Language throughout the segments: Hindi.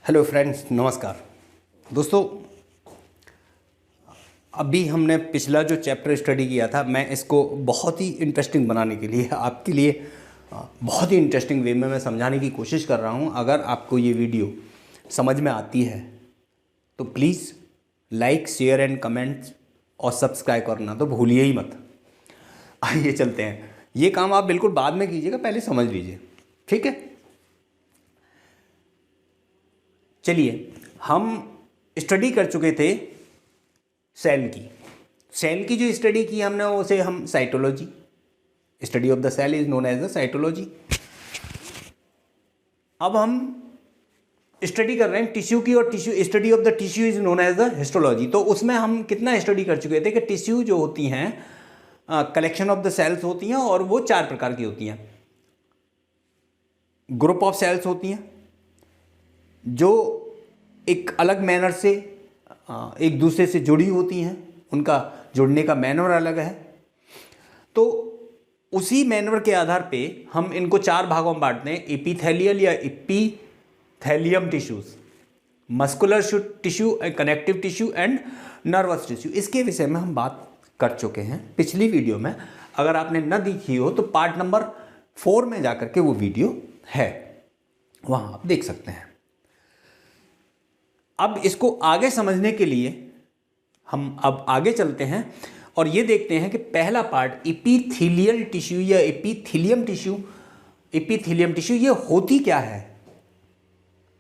हेलो फ्रेंड्स, नमस्कार दोस्तों। अभी हमने पिछला जो चैप्टर स्टडी किया था, मैं इसको बहुत ही इंटरेस्टिंग बनाने के लिए आपके लिए बहुत ही इंटरेस्टिंग वे में मैं समझाने की कोशिश कर रहा हूँ। अगर आपको ये वीडियो समझ में आती है तो please like, share and comments और सब्सक्राइब करना तो भूलिए ही मत। आइए चलते हैं। ये काम आप बिल्कुल बाद में कीजिएगा, पहले समझ लीजिए, ठीक है। चलिए, हम स्टडी कर चुके थे सेल की जो स्टडी की हमने उसे हम cytology, study of the cell is known as the cytology. अब हम स्टडी कर रहे हैं टिश्यू की, और tissue study of the tissue is known as the histology. तो उसमें हम कितना स्टडी कर चुके थे कि टिश्यू जो होती हैं कलेक्शन ऑफ द सेल्स होती हैं, और वो 4 प्रकार की होती हैं। ग्रुप ऑफ सेल्स होती हैं जो एक अलग मैनर से एक दूसरे से जुड़ी होती हैं, उनका जुड़ने का मैनर अलग है। तो उसी मैनर के आधार पे हम इनको 4 भागों में बांटते हैं, एपिथेलियल या epithelium tissues, muscular tissue, connective tissue and nervous tissue. इसके विषय में हम बात कर चुके हैं पिछली वीडियो में। अगर आपने न देखी हो तो पार्ट नंबर 4 में जाकर के वो वीडियो है, वहाँ आप देख सकते हैं। अब इसको आगे समझने के लिए हम अब आगे चलते हैं और ये देखते हैं कि पहला पार्ट एपिथेलियल टिश्यू या एपिथेलियम टिश्यू ये होती क्या है।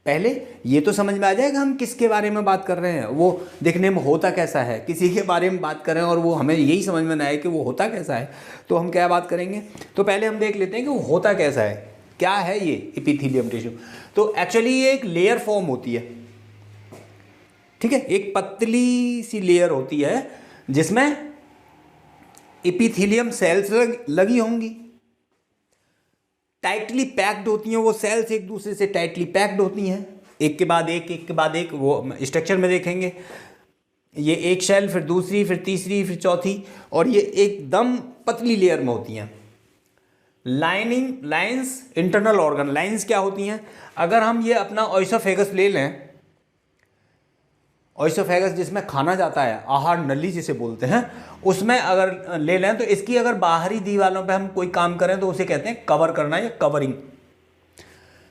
पहले ये तो समझ में आ जाएगा हम किसके बारे में बात कर रहे हैं, वो दिखने में होता कैसा है। किसी के बारे में बात कर रहे हैं और वो हमें यही समझ में ना आए कि वो होता कैसा है, तो हम क्या बात करेंगे। तो पहले हम देख लेते हैं कि वो होता कैसा है, क्या है ये एपिथेलियम टिश्यू। तो एक्चुअली ये एक लेयर फॉर्म होती है, ठीक है। एक पतली सी लेयर होती है जिसमें एपिथेलियम सेल्स लगी होंगी, टाइटली पैक्ड होती हैं। वो सेल्स एक दूसरे से टाइटली पैक्ड होती हैं, एक के बाद एक। वो स्ट्रक्चर में देखेंगे, ये एक सेल, फिर दूसरी, फिर तीसरी, फिर चौथी, और ये एकदम पतली लेयर में होती हैं। लाइंस, इंटरनल ऑर्गन लाइंस क्या होती हैं। अगर हम ये अपना ओइसोफेगस ले लें, ओइसोफेगस जिसमें खाना जाता है, आहार नली जिसे बोलते हैं, उसमें अगर ले लें तो इसकी अगर बाहरी दीवारों पे हम कोई काम करें तो उसे कहते हैं कवर करना या कवरिंग,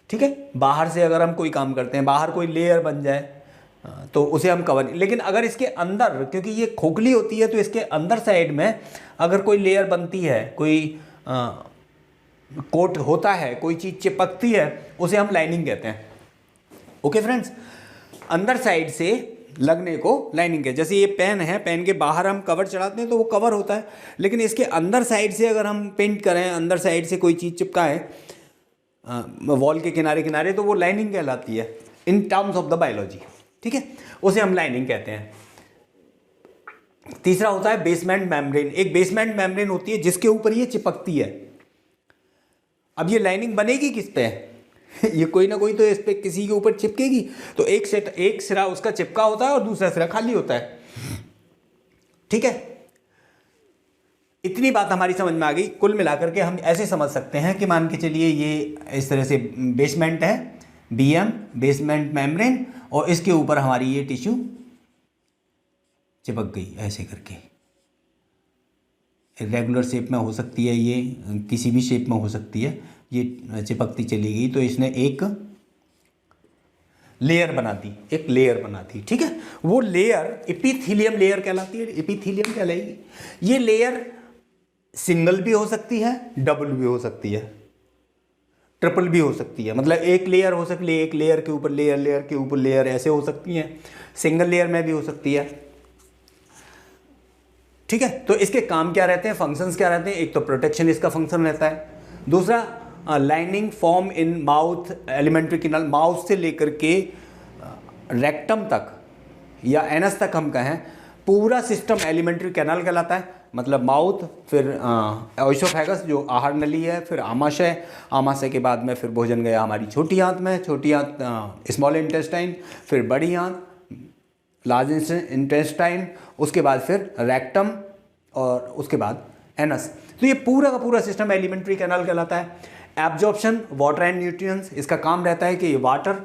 ठीक है। बाहर से अगर हम कोई काम करते हैं, बाहर कोई लेयर बन जाए तो उसे हम कवरिंग। लेकिन अगर इसके अंदर, क्योंकि ये खोखली होती है, तो इसके अंदर साइड में अगर कोई लेयर बनती है, कोई कोट होता है, कोई चीज़ चिपकती है, उसे हम लाइनिंग कहते हैं। ओके फ्रेंड्स, अंदर साइड से लगने को लाइनिंग है। जैसे ये पेन है, पेन के बाहर हम कवर चढ़ाते हैं तो वो कवर होता है, लेकिन इसके अंदर साइड से अगर हम पेंट करें, अंदर साइड से कोई चीज़ चिपकाएं वॉल के किनारे किनारे, तो वो लाइनिंग कहलाती है in terms of the biology, ठीक है। उसे हम लाइनिंग कहते हैं। तीसरा होता है बेसमेंट मेम्ब्रेन। एक बेसमेंट मेम्ब्रेन होती है जिसके ऊपर ये चिपकती है। अब ये लाइनिंग बनेगी किस पे ये कोई ना कोई तो इस पे किसी के ऊपर चिपकेगी। तो एक सिरा उसका चिपका होता है और दूसरा सिरा खाली होता है, ठीक है। इतनी बात हमारी समझ में आ गई। कुल मिलाकर के हम ऐसे समझ सकते हैं कि मान के चलिए ये इस तरह से बेसमेंट है, बीएम बेसमेंट मेम्ब्रेन, और इसके ऊपर हमारी ये टिश्यू चिपक गई ऐसे करके। रेगुलर शेप में हो सकती है, ये किसी भी शेप में हो सकती है, ये चिपकती चली गई तो इसने एक लेयर बना दी, ठीक है। वो लेयर एपिथेलियम लेयर कहलाती है, एपिथेलियम कहलाएगी। ये लेयर सिंगल भी हो सकती है, डबल भी हो सकती है, ट्रिपल भी हो सकती है। मतलब एक लेयर हो सकती है, एक लेयर के ऊपर लेयर, लेयर के ऊपर लेयर, ऐसे हो सकती है। सिंगल लेयर में भी हो सकती है, ठीक है। तो इसके काम क्या रहते हैं, फंक्शंस क्या रहते हैं। एक तो प्रोटेक्शन इसका फंक्शन रहता है, दूसरा lining form in mouth alimentary canal, mouth से लेकर के रेक्टम तक या एनस तक हम कहें, पूरा सिस्टम एलिमेंट्री कैनाल कहलाता है। मतलब माउथ, फिर ओइसोफेगस जो आहार नली है, फिर आमाशय के बाद में फिर भोजन गया हमारी छोटी आंत में, छोटी आंत स्मॉल इंटेस्टाइन, फिर बड़ी आंत लार्ज इंटेस्टाइन, उसके बाद फिर रेक्टम, और उसके बाद एनस। तो ये पूरा का पूरा सिस्टम एलिमेंट्री कैनाल कहलाता है। एब्जॉर्प्शन वाटर एंड न्यूट्रिएंट्स, इसका काम रहता है कि ये वाटर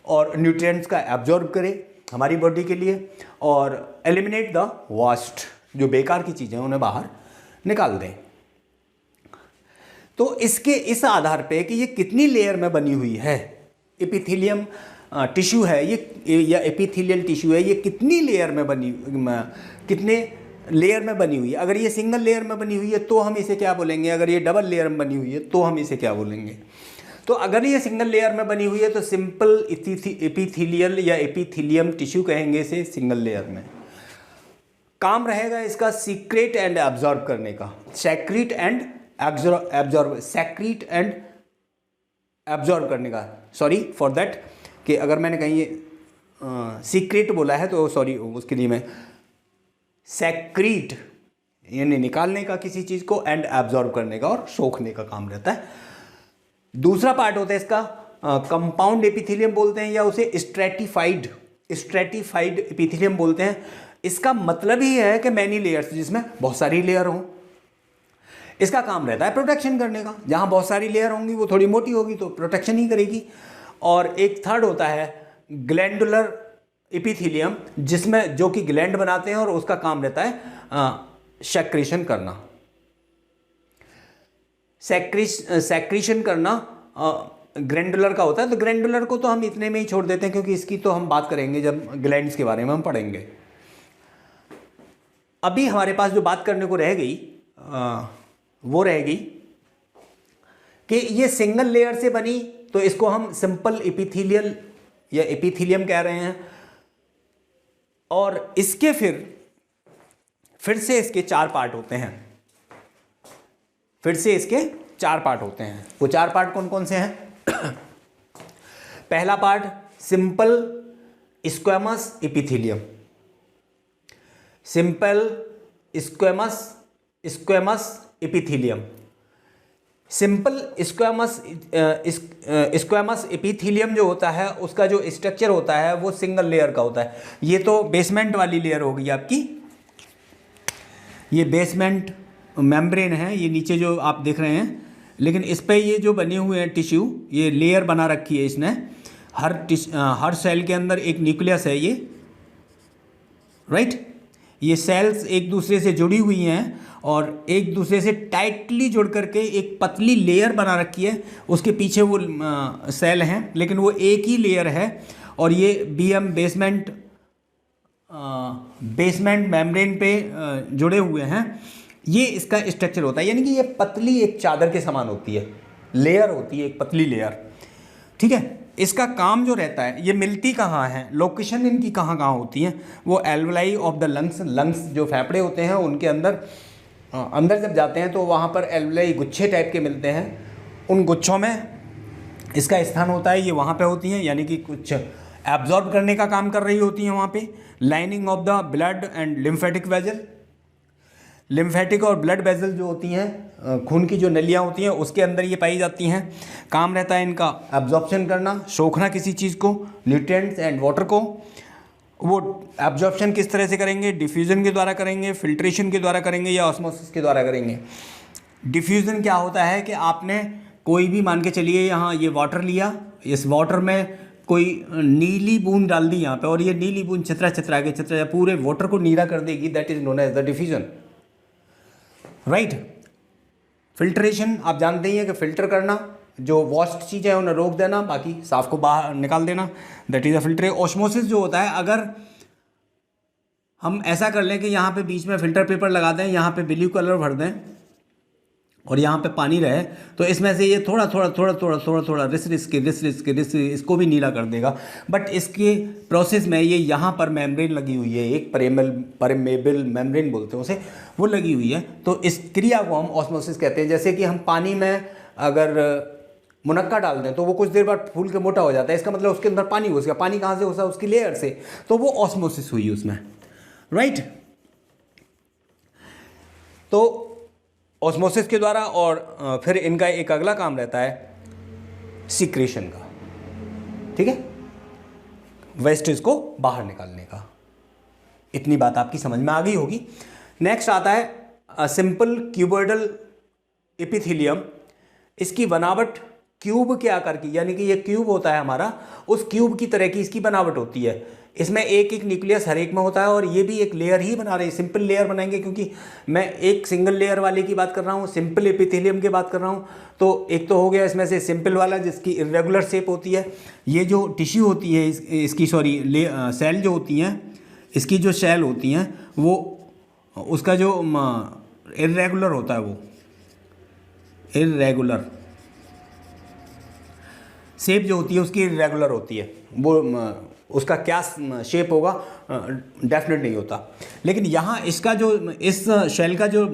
और न्यूट्रिएंट्स का एब्जॉर्ब करे हमारी बॉडी के लिए, और एलिमिनेट द वास्ट, जो बेकार की चीज़ें उन्हें बाहर निकाल दें। तो इसके इस आधार पे कि ये कितनी लेयर में बनी हुई है, एपिथेलियम टिश्यू है ये या एपिथेलियल टिश्यू है, ये कितनी लेयर में बनी, कितने लेयर में बनी हुई है। अगर ये सिंगल लेयर में बनी हुई है तो हम इसे क्या बोलेंगे, अगर ये डबल लेयर में बनी हुई है तो हम इसे क्या बोलेंगे। तो अगर ये सिंगल लेयर में बनी हुई है तो सिंपल एपिथेलियल या एपिथेलियम टिश्यू कहेंगे इसे, सिंगल लेयर में। काम रहेगा इसका सीक्रेट एंड एब्जॉर्ब करने का, सेक्रीट एंड एब्जॉर्ब करने का, सॉरी फॉर दैट, कि अगर मैंने कहीं सीक्रेट बोला है तो सॉरी, उसके लिए मैं सेक्रीट यानी निकालने का किसी चीज़ को, एंड एब्जॉर्ब करने का और सोखने का काम रहता है। दूसरा पार्ट होता है इसका कंपाउंड एपिथेलियम बोलते हैं, या उसे स्ट्रेटिफाइड एपिथेलियम बोलते हैं। इसका मतलब ही है कि मैनी लेयर्स, जिसमें बहुत सारी लेयर हों। इसका काम रहता है प्रोटेक्शन करने का, जहाँ बहुत सारी लेयर होंगी वो थोड़ी मोटी होगी तो प्रोटेक्शन ही करेगी। और एक थर्ड होता है ग्लैंडुलर एपिथेलियम, जिसमें जो कि ग्लैंड बनाते हैं और उसका काम रहता है सेक्रीशन करना, सेक्रीशन करना ग्लैंडुलर का होता है। तो ग्लैंडुलर को तो हम इतने में ही छोड़ देते हैं, क्योंकि इसकी तो हम बात करेंगे जब ग्लैंड्स के बारे में हम पढ़ेंगे। अभी हमारे पास जो बात करने को रह गई वो रहेगी कि ये सिंगल लेयर से बनी, तो इसको हम सिंपल एपिथेलियल या एपिथेलियम कह रहे हैं। और इसके फिर से इसके चार पार्ट होते हैं, वो चार पार्ट कौन कौन से हैं। पहला part simple squamous epithelium, simple squamous epithelium. Simple squamous epithelium जो होता है उसका जो स्ट्रक्चर होता है वो सिंगल लेयर का होता है। ये तो बेसमेंट वाली लेयर होगी आपकी, ये बेसमेंट मेम्ब्रेन है, ये नीचे जो आप देख रहे हैं। लेकिन इस पे ये जो बने हुए हैं टिश्यू, ये लेयर बना रखी है इसने। हर सेल के अंदर एक न्यूक्लियस है ये, राइट। ये सेल्स एक दूसरे से जुड़ी हुई हैं और एक दूसरे से टाइटली जुड़ करके एक पतली लेयर बना रखी है। उसके पीछे वो सेल हैं, लेकिन वो एक ही लेयर है। और ये बेसमेंट मेम्ब्रेन पे जुड़े हुए हैं। ये इसका स्ट्रक्चर होता है, यानी कि ये पतली एक चादर के समान होती है, लेयर होती है, एक पतली लेयर, ठीक है। इसका काम जो रहता है, ये मिलती कहाँ है, लोकेशन इनकी कहाँ कहाँ होती है, वो एल्वलाई ऑफ द लंग्स जो फेफड़े होते हैं उनके अंदर जब जाते हैं तो वहाँ पर एल्वलाई गुच्छे टाइप के मिलते हैं। उन गुच्छों में इसका स्थान होता है, ये वहाँ पे होती हैं, यानी कि कुछ एब्जॉर्ब करने का काम कर रही होती हैं वहाँ पे। Lining of the blood and lymphatic vessel, lymphatic और ब्लड वेजल जो होती हैं, खून की जो नलियाँ होती हैं, उसके अंदर ये पाई जाती हैं। काम रहता है इनका एब्जॉर्प्शन करना, सोखना किसी चीज़ को, न्यूट्रिएंट्स एंड वाटर को। वो एब्जॉर्प्शन किस तरह से करेंगे, डिफ्यूज़न के द्वारा करेंगे, फिल्ट्रेशन के द्वारा करेंगे, या ऑस्मोसिस के द्वारा करेंगे। डिफ्यूज़न क्या होता है कि आपने कोई भी, मान के चलिए यहाँ ये वाटर लिया, इस वाटर में कोई नीली बूंद डाल दी यहाँ पे, और ये नीली बूंद चित्रा के पूरे वाटर को नीला कर देगी, that is known as the diffusion, right. Filtration आप जानते ही हैं कि फिल्टर करना, जो वॉस्ट चीज़ें हैं उन्हें रोक देना, बाकी साफ को बाहर निकाल देना, that is a filter. Osmosis जो होता है, अगर हम ऐसा कर लें कि यहाँ पे बीच में फिल्टर पेपर लगा दें, यहाँ पे ब्लू कलर भर दें और यहाँ पे पानी रहे, तो इसमें से ये थोड़ा रिस इसको भी नीला कर देगा। बट इसके प्रोसेस में ये यहाँ पर मेम्ब्रेन लगी हुई है, एक परमेबल मेम्ब्रेन बोलते हैं उसे, वो लगी हुई है। तो इस क्रिया को हम ऑस्मोसिस कहते हैं। जैसे कि हम पानी में अगर मुनक्का डाल दें तो वो कुछ देर बाद फूल के मोटा हो जाता है, इसका मतलब उसके अंदर पानी घुस गया। पानी कहाँ से घुसा, उसकी लेयर से, तो वो ऑस्मोसिस हुई उसमें, राइट। तो ऑस्मोसिस के द्वारा, और फिर इनका एक अगला काम रहता है सीक्रेशन का, ठीक है, वेस्टेज को बाहर निकालने का। इतनी बात आपकी समझ में आ गई होगी। नेक्स्ट आता है सिंपल क्यूबॉइडल एपिथेलियम। इसकी बनावट क्यूब के आकार की, यानी कि ये क्यूब होता है हमारा, उस क्यूब की तरह की इसकी बनावट होती है। इसमें एक एक न्यूक्लियस हर एक में होता है और ये भी एक लेयर ही बना रहे हैं, सिंपल लेयर बनाएंगे, क्योंकि मैं एक सिंगल लेयर वाले की बात कर रहा हूँ, सिंपल एपिथेलियम की बात कर रहा हूँ। तो एक तो हो गया इसमें से सिंपल वाला जिसकी इरेगुलर शेप होती है। ये जो टिश्यू होती है इसकी सेल जो होती हैं, इसकी जो सेल होती हैं वो उसका जो इरेगुलर होता है, वो इरेगुलर शेप जो होती है उसकी इरेगुलर होती है। वो उसका क्या शेप होगा डेफिनेट नहीं होता। लेकिन यहाँ इसका जो इस शेल का जो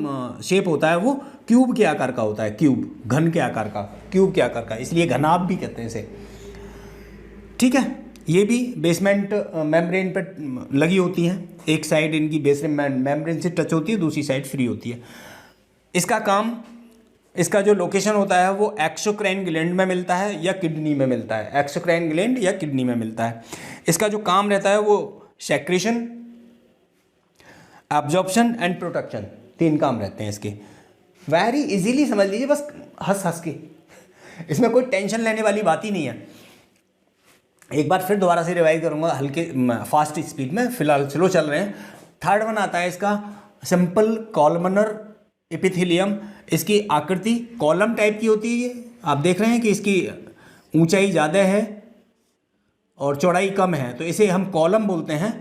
शेप होता है वो क्यूब के आकार का होता है, क्यूब, घन के आकार का, क्यूब के आकार का, इसलिए घनाभ भी कहते हैं इसे। ठीक है, ये भी बेसमेंट मेम्ब्रेन पर लगी होती हैं। एक साइड इनकी बेसमेंट मेम्ब्रेन से टच होती है, दूसरी साइड फ्री होती है। इसका काम, इसका जो लोकेशन होता है वो एक्सोक्राइन ग्लैंड में मिलता है या किडनी में मिलता है, एक्सोक्राइन ग्लैंड या किडनी में मिलता है। इसका जो काम रहता है वो सेक्रेशन, एब्जॉर्प्शन एंड प्रोटेक्शन, 3 काम रहते हैं इसके। वेरी इजीली समझ लीजिए, बस हंस हंस के, इसमें कोई टेंशन लेने वाली बात ही नहीं है। एक बार फिर दोबारा से रिवाइज करूंगा हल्के फास्ट स्पीड में, फिलहाल स्लो चल रहे हैं। थर्ड वन आता है इसका सिंपल कॉलमनर एपिथेलियम। इसकी आकृति कॉलम टाइप की होती है। आप देख रहे हैं कि इसकी ऊंचाई ज़्यादा है और चौड़ाई कम है, तो इसे हम कॉलम बोलते हैं,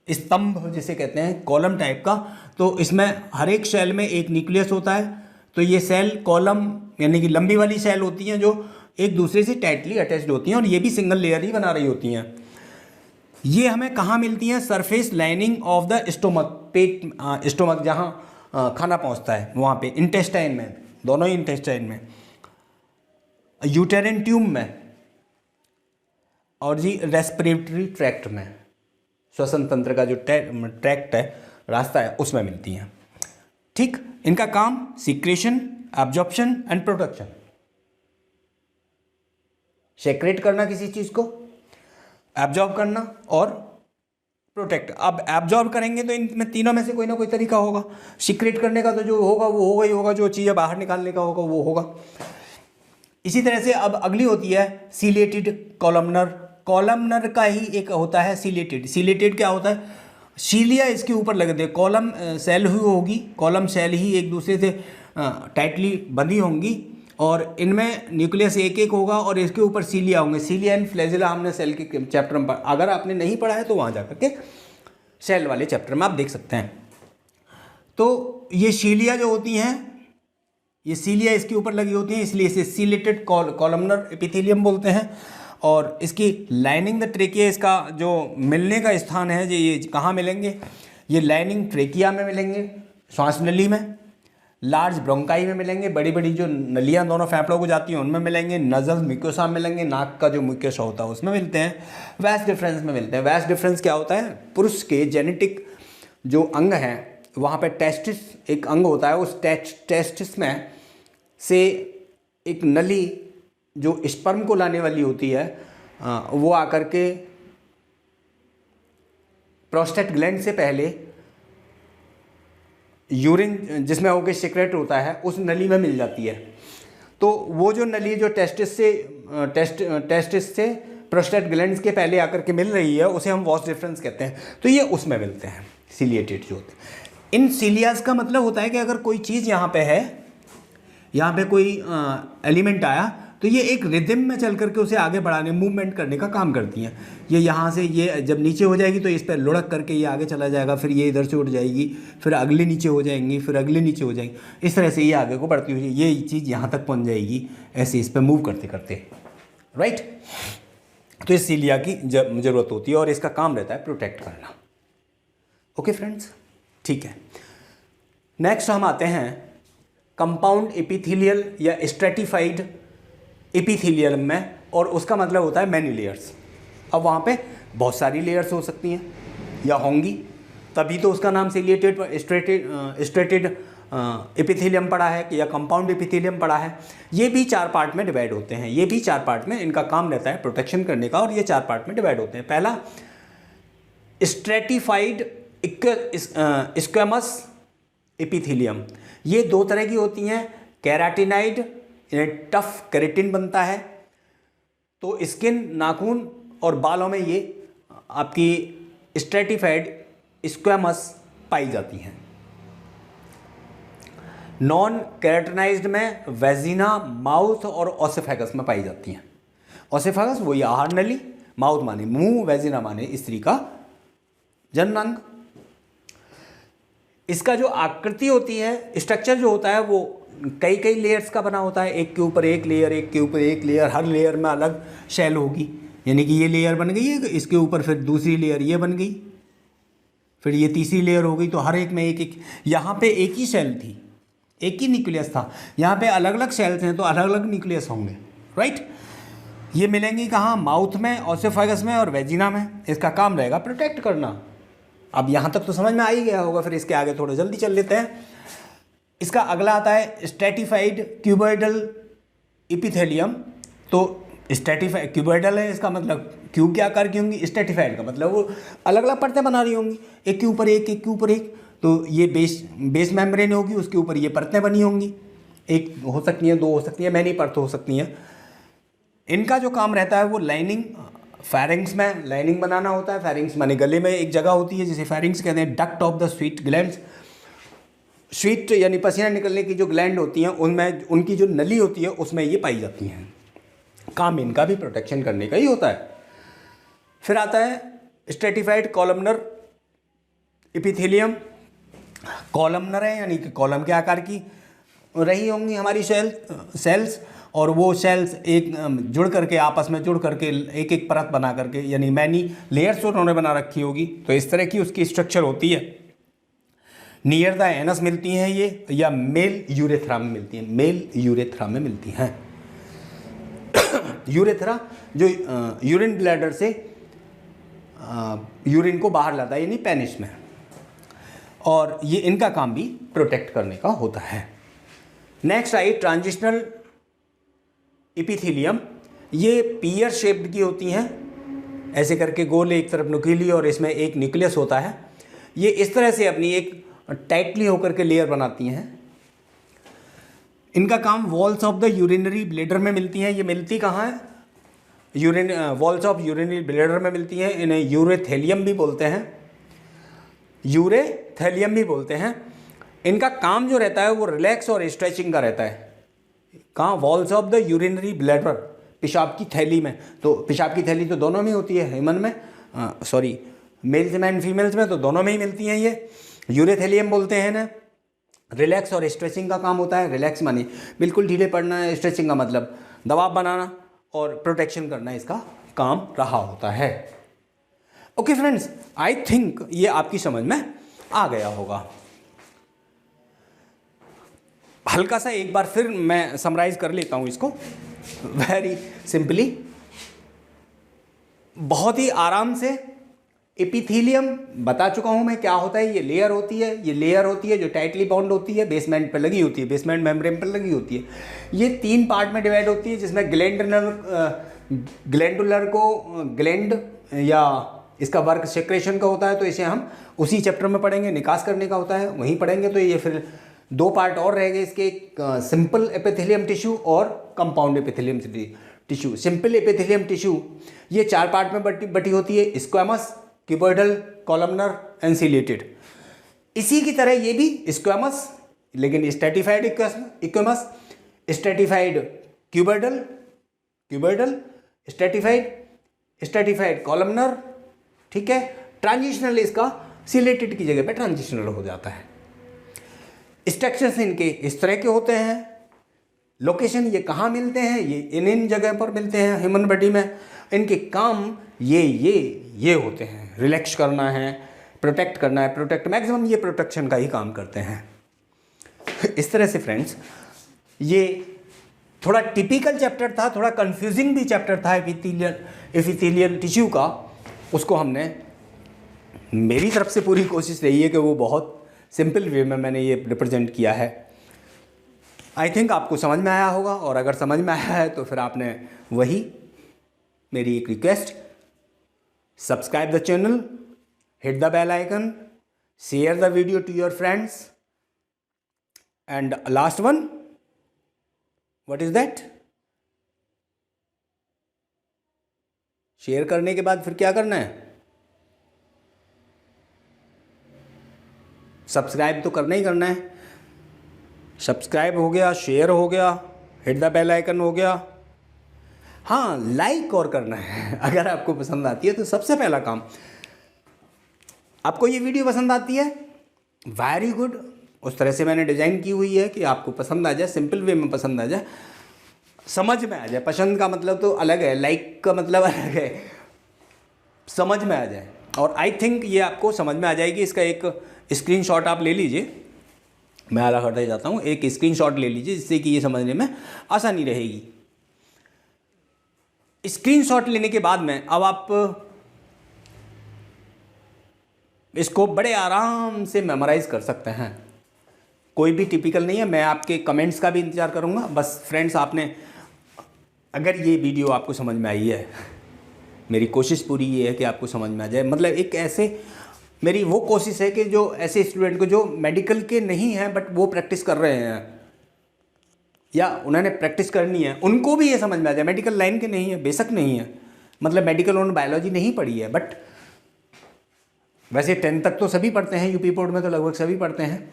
स्तंभ जिसे कहते हैं, कॉलम टाइप का। तो इसमें हर एक सेल में एक न्यूक्लियस होता है। तो ये सेल कॉलम यानी कि लंबी वाली सेल होती हैं जो एक दूसरे से टाइटली अटैच्ड होती हैं और ये भी सिंगल लेयर ही बना रही होती हैं। ये हमें कहाँ मिलती हैं? Surface lining of the stomach, pet, stomach जहाँ खाना पहुँचता है वहाँ पे, इंटेस्टाइन में, दोनों ही इंटेस्टाइन में, यूटेरिन ट्यूब में और जी रेस्पिरेटरी ट्रैक्ट में, श्वसन तंत्र का जो ट्रैक्ट है, रास्ता है, उसमें मिलती हैं। ठीक, इनका काम secretion, absorption and protection, secrete करना किसी चीज़ को, एब्जॉर्ब करना और प्रोटेक्ट। अब एब्जॉर्ब करेंगे तो इनमें तीनों में से कोई ना कोई तरीका होगा। सीक्रेट करने का तो जो होगा वो होगा ही होगा, जो चीज़ें बाहर निकालने का होगा वो होगा। इसी तरह से अब अगली होती है सीलेटेड कॉलमनर। कॉलमनर का ही एक होता है सीलेटेड। सीलेटेड क्या होता है? सीलिया इसके ऊपर लगते हैं, कॉलम सेल हुई होगी, कॉलम सेल ही एक दूसरे से टाइटली बंधी होंगी और इनमें न्यूक्लियस एक एक होगा और इसके ऊपर सीलिया होंगे। सीलिया एंड फ्लैजिला हमने सेल के चैप्टर में पढ़ा, अगर आपने नहीं पढ़ा है तो वहाँ जाकर के सेल वाले चैप्टर में आप देख सकते हैं। तो ये सीलिया जो होती हैं, ये सीलिया इसके ऊपर लगी होती हैं, इसलिए इसे सीलेटेड कॉलमनर एपिथेलियम बोलते हैं। और इसकी लाइनिंग द ट्रेकिया, इसका जो मिलने का स्थान है, जो ये कहाँ मिलेंगे? ये लाइनिंग ट्रेकिया में मिलेंगे, श्वास नली में, लार्ज ब्रोंकाई में मिलेंगे, बड़ी बड़ी जो नलियाँ दोनों फेफड़ों को जाती हैं उनमें मिलेंगे, नजल म्यूकोसा में मिलेंगे, नाक का जो म्यूकोसा होता है उसमें मिलते हैं, वैस डिफरेंस में मिलते हैं। वैस डिफरेंस क्या होता है? पुरुष के जेनेटिक जो अंग हैं वहाँ पे टेस्टिस एक अंग होता है, उस टेस्टिस में से एक नली जो स्पर्म को लाने वाली होती है वो आकर के प्रोस्टेट ग्लैंड से पहले यूरिन जिसमें होकर सिक्रेट होता है उस नली में मिल जाती है। तो वो जो नली जो टेस्टिस से प्रोस्टेट ग्लैंड्स के पहले आकर के मिल रही है उसे हम वॉस डिफरेंस कहते हैं। तो ये उसमें मिलते हैं सीलिएटेड जो होते हैं। इन सीलियाज का मतलब होता है कि अगर कोई चीज़ यहाँ पे है, यहाँ पे कोई एलिमेंट आया तो ये एक रिदम में चल करके उसे आगे बढ़ाने, मूवमेंट करने का काम करती हैं। ये यहाँ से ये जब नीचे हो जाएगी तो इस पर लुढ़क करके ये आगे चला जाएगा, फिर ये इधर से उठ जाएगी, फिर अगले नीचे हो जाएंगी, फिर अगले नीचे हो जाएंगी, इस तरह से ये आगे को बढ़ती हुई ये चीज़ यहाँ तक पहुँच जाएगी, ऐसे इस पर मूव करते करते, राइट। तो इस सीलिया की ज़रूरत होती है और इसका काम रहता है प्रोटेक्ट करना। ओके फ्रेंड्स, ठीक है। नेक्स्ट हम आते हैं कंपाउंड एपिथेलियल या स्ट्रेटिफाइड एपिथेलियम में, और उसका मतलब होता है मैनी लेयर्स। अब वहाँ पे बहुत सारी लेयर्स हो सकती हैं या होंगी, तभी तो उसका नाम सीलिएटेड स्ट्रेटेड एपिथेलियम पड़ा है या कंपाउंड एपिथेलियम पड़ा है। ये भी 4 पार्ट में डिवाइड होते हैं, ये भी 4 पार्ट में इनका काम रहता है प्रोटेक्शन करने का, और ये 4 पार्ट में डिवाइड होते हैं। पहला स्ट्रेटिफाइड स्क्वेमस एपिथेलियम। ये 2 तरह की होती हैं, केराटिनाइड इन्हें टफ केराटिन बनता है। तो स्किन, नाखून और बालों में ये आपकी स्ट्रेटिफाइड स्क्वैमस पाई जाती हैं। नॉन केराटिनाइज्ड में वेजिना, माउथ और ओसेफेगस में पाई जाती हैं। ओसेफेगस वही आहार नली, माउथ माने मुंह, वेजिना माने स्त्री का जननांग। इसका जो आकृति होती है, स्ट्रक्चर जो होता है वो कई कई लेयर्स का बना होता है, एक के ऊपर एक लेयर, एक के ऊपर एक लेयर, हर लेयर में अलग शेल होगी। यानी कि ये लेयर बन गई है, इसके ऊपर फिर दूसरी लेयर ये बन गई, फिर ये तीसरी लेयर हो गई। तो हर एक में एक एक, यहाँ पे एक ही सेल थी, एक ही न्यूक्लियस था, यहाँ पे अलग अलग सेल्स हैं तो अलग अलग न्यूक्लियस होंगे, राइट। ये मिलेंगी कहाँ? माउथ में, ओसेफेगस में और वेजिना में। इसका काम रहेगा प्रोटेक्ट करना। अब यहाँ तक तो समझ में आ ही गया होगा, फिर इसके आगे थोड़ा जल्दी चल लेते हैं। इसका अगला आता है स्ट्रेटिफाइड क्यूबॉइडल एपिथेलियम। तो स्ट्रेटिफाइड क्यूबॉइडल है, इसका मतलब क्यूब के आकार की होंगी, स्ट्रेटिफाइड का मतलब वो अलग अलग परतें बना रही होंगी, एक के ऊपर एक, एक के ऊपर एक। तो ये बेस मेम्ब्रेन होगी, उसके ऊपर ये परतें बनी होंगी, एक हो सकती हैं, दो हो सकती हैं, मैनी परत हो सकती हैं। इनका जो काम रहता है वो लाइनिंग, फेरिंग्स में लाइनिंग बनाना होता है। फेरिंग्स माने गले में एक जगह होती है जिसे फेरिंग्स कहते हैं। Duct of the sweet glands, sweet यानी पसीना निकलने की जो ग्लैंड होती हैं उनमें उनकी जो नली होती है उसमें ये पाई जाती हैं। काम इनका भी प्रोटेक्शन करने का ही होता है। फिर आता है स्ट्रेटिफाइड कॉलमनर एपिथेलियम। कॉलमनर है यानी कि कॉलम के आकार की रही होंगी हमारी सेल्स, और वो सेल्स एक जुड़ करके, आपस में जुड़ करके एक एक परत बना करके, यानी मैनी लेयर्स उन्होंने बना रखी होगी। तो इस तरह की उसकी स्ट्रक्चर होती है। नियर द एनस मिलती हैं ये, या मेल यूरेथ्रा में मिलती हैं, मेल यूरेथ्रा में मिलती हैं। यूरेथ्रा जो यूरिन ब्लैडर से यूरिन को बाहर लाता है, यानी पेनिस में, और ये इनका काम भी प्रोटेक्ट करने का होता है। Next I transitional epithelium. ये पियर शेप्ड की होती हैं, ऐसे करके गोल, एक तरफ नुकीली और इसमें एक न्यूक्लियस होता है। ये इस तरह से अपनी एक टाइटली होकर के लेयर बनाती हैं। इनका काम walls of the urinary bladder में मिलती हैं। ये मिलती कहाँ है? वॉल्स ऑफ यूरिनरी ब्लैडर में मिलती हैं। इन्हें यूरेथेलियम भी बोलते हैं, यूरेथेलियम भी बोलते हैं। इनका काम जो रहता है वो रिलैक्स और स्ट्रेचिंग का रहता है। कहाँ? Walls of the urinary bladder, पेशाब की थैली में। तो पेशाब की थैली तो दोनों में होती है, ह्यूमन में, सॉरी मेल्स में एंड फीमेल्स में तो दोनों में ही मिलती हैं। ये यूरेथेलियम बोलते हैं ना। रिलैक्स और स्ट्रेचिंग का काम होता है। रिलैक्स माने बिल्कुल ढीले पड़ना है, स्ट्रेचिंग का मतलब दबाव बनाना और प्रोटेक्शन करना, इसका काम रहा होता है। ओके फ्रेंड्स, आई थिंक ये आपकी समझ में आ गया होगा। हल्का सा एक बार फिर मैं समराइज कर लेता हूँ इसको वेरी सिंपली, बहुत ही आराम से। एपिथेलियम बता चुका हूँ मैं क्या होता है। ये लेयर होती है, ये लेयर होती है जो टाइटली बाउंड होती है, बेसमेंट पर लगी होती है, बेसमेंट मेम्ब्रेन पर लगी होती है। ये 3 पार्ट में डिवाइड होती है, जिसमें ग्लैंडुलर को ग्लैंड या इसका वर्क सेक्रेशन का होता है, तो इसे हम उसी चैप्टर में पढ़ेंगे। निकास करने का होता है, वहीं पढ़ेंगे। तो ये फिर 2 पार्ट और रह गए इसके, सिंपल एपिथेलियम टिश्यू और compound epithelium tissue. Simple epithelium tissue ये 4 पार्ट में बटी होती है, squamous, cuboidal, columnar and chelated. इसी की तरह ये भी स्क्वैमस, लेकिन stratified squamous, stratified cuboidal, cuboidal, stratified columnar, ठीक है। ट्रांजिशनल इसका सिलेटेड की जगह पे ट्रांजिशनल हो जाता है। स्ट्रक्चर्स इनके इस तरह के होते हैं। लोकेशन ये कहाँ मिलते हैं? ये इन जगह पर मिलते हैं ह्यूमन बॉडी में। इनके काम ये होते हैं। रिलैक्स करना है, प्रोटेक्ट करना है, प्रोटेक्ट मैक्सिमम ये प्रोटेक्शन का ही काम करते हैं। इस तरह से फ्रेंड्स, ये थोड़ा टिपिकल चैप्टर था, थोड़ा कंफ्यूजिंग भी चैप्टर था एपिथेलियल टिश्यू का। उसको हमने, मेरी तरफ से पूरी कोशिश रही है कि वो बहुत सिंपल वे में मैंने ये रिप्रेजेंट किया है। आई थिंक आपको समझ में आया होगा, और अगर समझ में आया है तो फिर आपने वही, मेरी एक request, subscribe the channel, hit the bell icon, share the video to your friends, and last one, what is that? Share करने के बाद फिर क्या करना है? सब्सक्राइब तो करना ही करना है। सब्सक्राइब हो गया, शेयर हो गया, हिट द बेल आइकन हो गया। हाँ, लाइक और करना है। अगर आपको पसंद आती है तो सबसे पहला काम, आपको ये वीडियो पसंद आती है, वेरी गुड। उस तरह से मैंने डिज़ाइन की हुई है कि आपको पसंद आ जाए, सिंपल वे में पसंद आ जाए, समझ में आ जाए। पसंद का मतलब तो अलग है, लाइक का मतलब अलग है, समझ में आ जाए। और आई थिंक ये आपको समझ में आ जाएगी। इसका एक स्क्रीनशॉट आप ले लीजिए, मैं आला करते जाता हूँ। एक स्क्रीनशॉट ले लीजिए जिससे कि ये समझने में आसानी रहेगी। स्क्रीनशॉट लेने के बाद में अब आप इसको बड़े आराम से मेमोराइज कर सकते हैं। कोई भी टिपिकल नहीं है। मैं आपके कमेंट्स का भी इंतज़ार करूँगा। बस फ्रेंड्स, आपने अगर ये वीडियो आपको समझ में आई है, मेरी कोशिश पूरी ये है कि आपको समझ में आ जाए। मतलब एक ऐसे, मेरी वो कोशिश है कि जो ऐसे स्टूडेंट को जो मेडिकल के नहीं हैं बट वो प्रैक्टिस कर रहे हैं या उन्होंने प्रैक्टिस करनी है, उनको भी ये समझ में आ जाए। मेडिकल लाइन के नहीं है, बेशक नहीं है, मतलब मेडिकल उन्होंने बायोलॉजी नहीं पढ़ी है, बट वैसे 10 तक तो सभी पढ़ते हैं, यूपी बोर्ड में तो लगभग सभी पढ़ते हैं।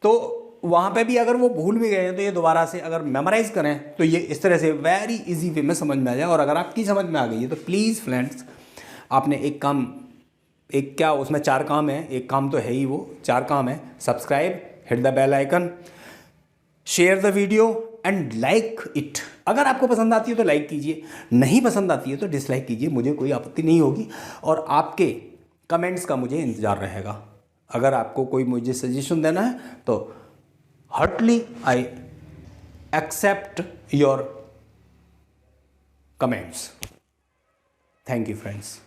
तो वहाँ पे भी अगर वो भूल भी गए हैं तो ये दोबारा से अगर मेमोराइज़ करें तो ये इस तरह से वेरी इजी वे में समझ में आ जाए। और अगर आपकी समझ में आ गई है तो प्लीज़ फ्रेंड्स, आपने एक काम, एक क्या उसमें 4 काम है, एक काम तो है ही, वो 4 काम है। Subscribe, hit the bell icon, share the video and like it. अगर आपको पसंद आती है तो लाइक कीजिए, नहीं पसंद आती है तो डिसलाइक कीजिए, मुझे कोई आपत्ति नहीं होगी। और आपके कमेंट्स का मुझे इंतज़ार रहेगा। अगर आपको कोई मुझे सजेशन देना है तो heartily I accept your comments. Thank you, friends.